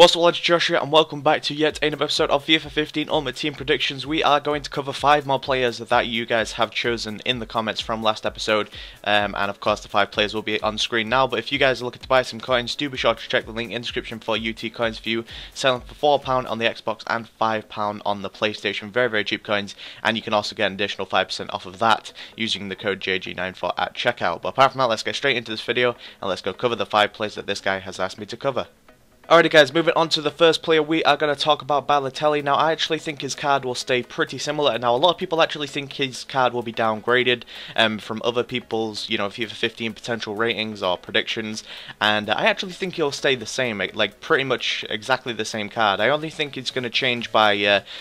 What's up, lads? Joshua, and welcome back to yet another episode of FIFA 15 Ultimate Team Predictions. We are going to cover 5 more players that you guys have chosen in the comments from last episode, and of course the 5 players will be on screen now. But if you guys are looking to buy some coins, do be sure to check the link in the description for UT Coins for you, selling for £4 on the Xbox and £5 on the PlayStation. Very, very cheap coins, and you can also get an additional 5% off of that using the code JG94 at checkout. But apart from that, let's get straight into this video and let's go cover the 5 players that this guy has asked me to cover. Alrighty guys, moving on to the first player, we are going to talk about Balotelli. Now I actually think his card will stay pretty similar. Now a lot of people actually think his card will be downgraded from other people's, FIFA 15 potential ratings or predictions, and I actually think he'll stay the same, like pretty much exactly the same card. I only think it's going to change by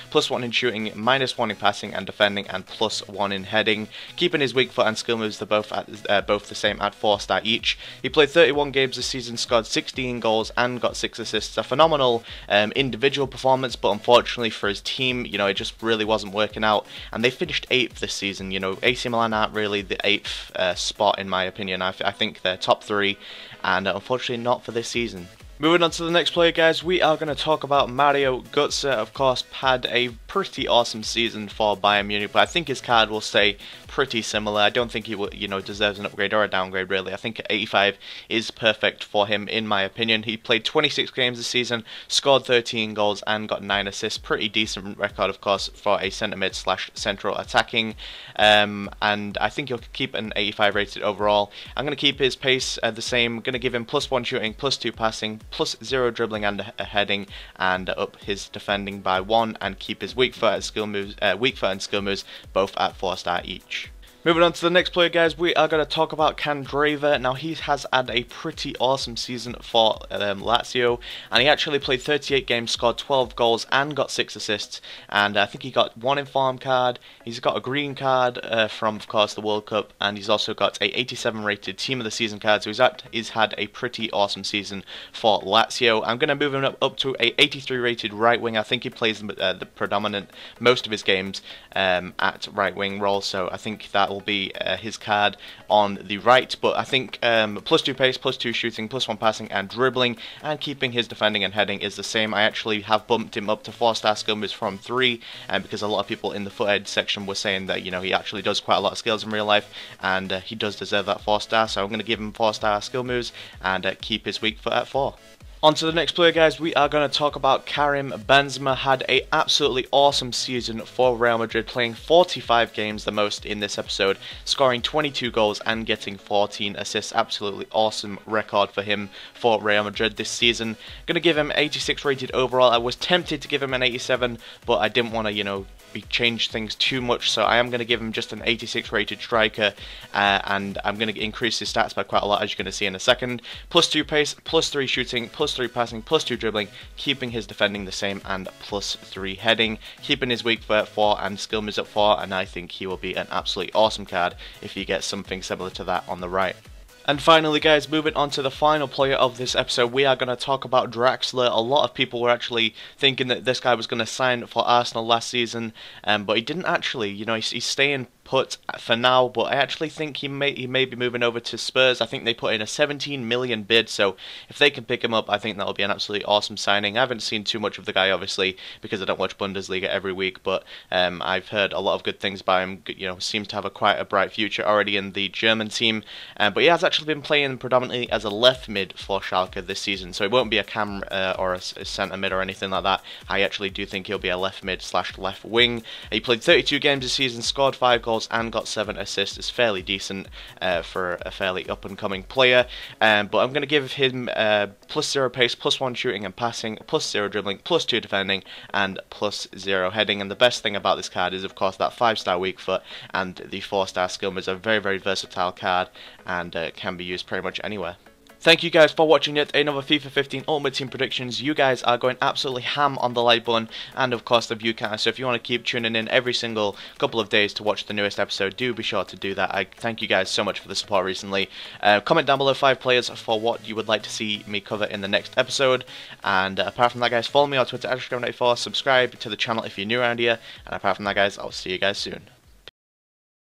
+1 in shooting, -1 in passing and defending, and +1 in heading, keeping his weak foot and skill moves both the same at 4-star each. He played 31 games this season, scored 16 goals and got 6 assists. A phenomenal individual performance, but unfortunately for his team, it just really wasn't working out, and they finished 8th this season. AC Milan aren't really the 8th spot in my opinion. I think they're top 3, and unfortunately not for this season. Moving on to the next player, guys, we are going to talk about Mario Gotze. Of course, had a pretty awesome season for Bayern Munich, but I think his card will stay pretty similar. I don't think he will, deserves an upgrade or a downgrade, really. I think 85 is perfect for him, in my opinion. He played 26 games this season, scored 13 goals, and got 9 assists. Pretty decent record, of course, for a centre mid / central attacking. And I think he'll keep an 85 rated overall. I'm going to keep his pace the same. I'm going to give him +1 shooting, +2 passing, +0 dribbling and heading, and up his defending by 1, and keep his weak foot and skill moves both at 4-star each. Moving on to the next player, guys, we are going to talk about Candreva. Now, he has had a pretty awesome season for Lazio, and he actually played 38 games, scored 12 goals, and got 6 assists. And I think he got 1 inform card, he's got a green card from, of course, the World Cup, and he's also got a 87 rated Team of the Season card, so he's had a pretty awesome season for Lazio. I'm going to move him up to a 83 rated right wing. I think he plays the predominant most of his games at right wing role, so I think that will be his card on the right. But I think +2 pace, +2 shooting, +1 passing and dribbling, and keeping his defending and heading is the same. I actually have bumped him up to 4-star skill moves from 3, because a lot of people in the foothead section were saying that he actually does quite a lot of skills in real life, and he does deserve that 4-star, so I'm going to give him 4-star skill moves and keep his weak foot at 4. On to the next player, guys, we are going to talk about Karim Benzema. Had a absolutely awesome season for Real Madrid, playing 45 games, the most in this episode, scoring 22 goals and getting 14 assists. Absolutely awesome record for him for Real Madrid this season. Going to give him 86 rated overall. I was tempted to give him an 87, but I didn't want to, change things too much, so I am going to give him just an 86 rated striker, and I'm going to increase his stats by quite a lot, as you're going to see in a second. +2 pace, +3 shooting, +3 passing, +2 dribbling, keeping his defending the same, and +3 heading, keeping his weak foot at 4 and skill moves at 4, and I think he will be an absolutely awesome card if he gets something similar to that on the right. And finally, guys, moving on to the final player of this episode, we are going to talk about Draxler. A lot of people were actually thinking that this guy was going to sign for Arsenal last season, but he didn't actually. He's staying put for now, but I actually think he may be moving over to Spurs. I think they put in a 17 million bid, so if they can pick him up, I think that'll be an absolutely awesome signing. I haven't seen too much of the guy, obviously, because I don't watch Bundesliga every week, but I've heard a lot of good things about him. Seems to have quite a bright future already in the German team, but he has actually been playing predominantly as a left mid for Schalke this season, so he won't be a cam or a centre mid or anything like that. I actually do think he'll be a left mid / left wing. He played 32 games this season, scored 5 goals and got 7 assists. Is fairly decent for a fairly up-and-coming player, but I'm going to give him +0 pace, +1 shooting and passing, +0 dribbling, +2 defending, and +0 heading. And the best thing about this card is, of course, that 5-star weak foot and the 4-star skill moves. A very, very versatile card, and can be used pretty much anywhere. Thank you guys for watching yet another FIFA 15 Ultimate Team Predictions. You guys are going absolutely ham on the like button and of course the view counter, so if you want to keep tuning in every single couple of days to watch the newest episode, do be sure to do that. I thank you guys so much for the support recently. Comment down below 5 players for what you would like to see me cover in the next episode, and apart from that, guys, follow me on Twitter at @JG94, subscribe to the channel if you're new around here, and apart from that, guys, I'll see you guys soon.